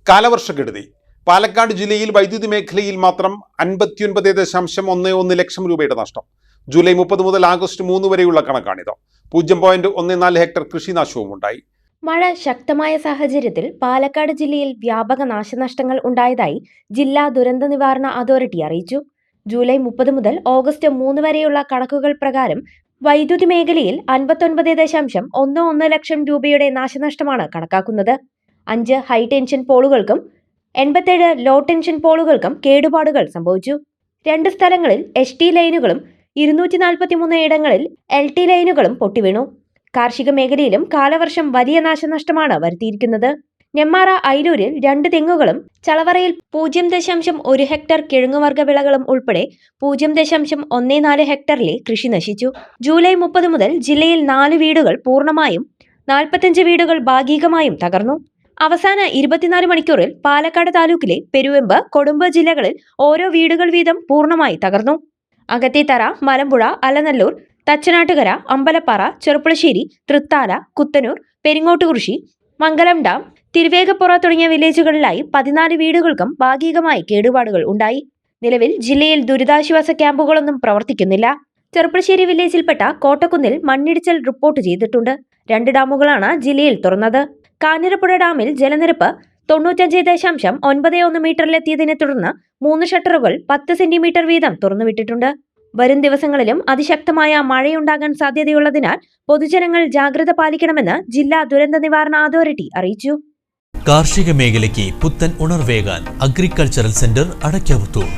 കാലവർഷക്കെടുതി. പാലക്കാട് ജില്ലയിൽ വൈദ്യുതി മേഖലയിൽ മാത്രം 59.11 ലക്ഷം രൂപയുടെ നഷ്ടം. ജൂലൈ 30 മുതൽ ആഗസ്റ്റ് 3 വരെയുള്ള കണക്കാണിത്. 0.14 ഹെക്ടർ കൃഷിനാശവും ഉണ്ടായി. മഴ ശക്തമായ സാഹചര്യത്തിൽ പാലക്കാട് ജില്ലയിൽ വ്യാപക നാശനഷ്ടങ്ങൾ ഉണ്ടായതായി ജില്ലാ ദുരന്ത നിവാരണ അതോറിറ്റി അറിയിച്ചു. ജൂലൈ 30 മുതൽ ഓഗസ്റ്റ് 3 വരെയുള്ള കണക്കുകൾ പ്രകാരം വൈദ്യുതി മേഖലയിൽ 59.11 ലക്ഷം രൂപയുടെ നാശനഷ്ടമാണ് കണക്കാക്കുന്നത്. 5 ഹൈ ടെൻഷൻ പോളുകൾക്കും 87 ലോ ടെൻഷൻ പോളുകൾക്കും കേടുപാടുകൾ സംഭവിച്ചു. 2 സ്ഥലങ്ങളിൽ HT ലൈനുകളും 243 ഇടങ്ങളിൽ LT ലൈനുകളും പൊട്ടിവീണു. കാർഷിക മേഖലയിലും കാലവർഷം വലിയ നാശനഷ്ടമാണ് വരുത്തിയിരിക്കുന്നത്. നെമ്മാറ അയിലൂരിൽ 2 തെങ്ങുകളും ചളവറയിൽ 0.1 ഹെക്ടർ കിഴങ്ങുവർഗ വിളകളും ഉൾപ്പെടെ 0.14 ഹെക്ടറിലെ കൃഷി നശിച്ചു. ജൂലൈ 30 മുതൽ ജില്ലയിൽ 4 വീടുകൾ പൂർണ്ണമായും 45 വീടുകൾ ഭാഗികമായും തകർന്നു. അവസാന 24 മണിക്കൂറിൽ പാലക്കാട് താലൂക്കിലെ പെരുവെമ്പ്, കൊടുമ്പ് ജില്ലകളിൽ ഓരോ വീടുകൾ വീതം പൂർണ്ണമായി തകർന്നു. അകത്തേത്തറ, മലമ്പുഴ, അലനല്ലൂർ, തച്ചനാട്ടുകര, അമ്പലപ്പാറ, ചെറുപ്പുളശ്ശേരി, തൃത്താല, കുത്തനൂർ, പെരിങ്ങോട്ടുകുറിശി, മംഗലം ഡാം, തിരുവേഗപ്പുറ തുടങ്ങിയ വില്ലേജുകളിലായി 14 വീടുകൾക്കും ഭാഗികമായി കേടുപാടുകൾ ഉണ്ടായി. നിലവിൽ ജില്ലയിൽ ദുരിതാശ്വാസ ക്യാമ്പുകളൊന്നും പ്രവർത്തിക്കുന്നില്ല. ചെറുപ്പുളശ്ശേരി വില്ലേജിൽപ്പെട്ട കോട്ടക്കുന്നിൽ മണ്ണിടിച്ചിൽ റിപ്പോർട്ട് ചെയ്തിട്ടുണ്ട്. 2 ഡാമുകളാണ് ജില്ലയിൽ തുറന്നത്. കാഞ്ഞിരപ്പുഴ ഡാമിൽ ജലനിരപ്പ് 95.91 മീറ്ററിലെത്തിയതിനെ തുടർന്ന് 3 ഷട്ടറുകൾ 10 സെന്റിമീറ്റർ വീതം തുറന്നുവിട്ടിട്ടുണ്ട്. വരും ദിവസങ്ങളിലും അതിശക്തമായ മഴയുണ്ടാകാൻ സാധ്യതയുള്ളതിനാൽ പൊതുജനങ്ങൾ ജാഗ്രത പാലിക്കണമെന്ന് ജില്ലാ ദുരന്ത നിവാരണ അതോറിറ്റി അറിയിച്ചു. കാർഷിക മേഖലയ്ക്ക് പുത്തൻ ഉണർവേകാൻ അഗ്രികൾച്ചറൽ സെന്റർ അടയ്ക്കാവുത്തൂർ.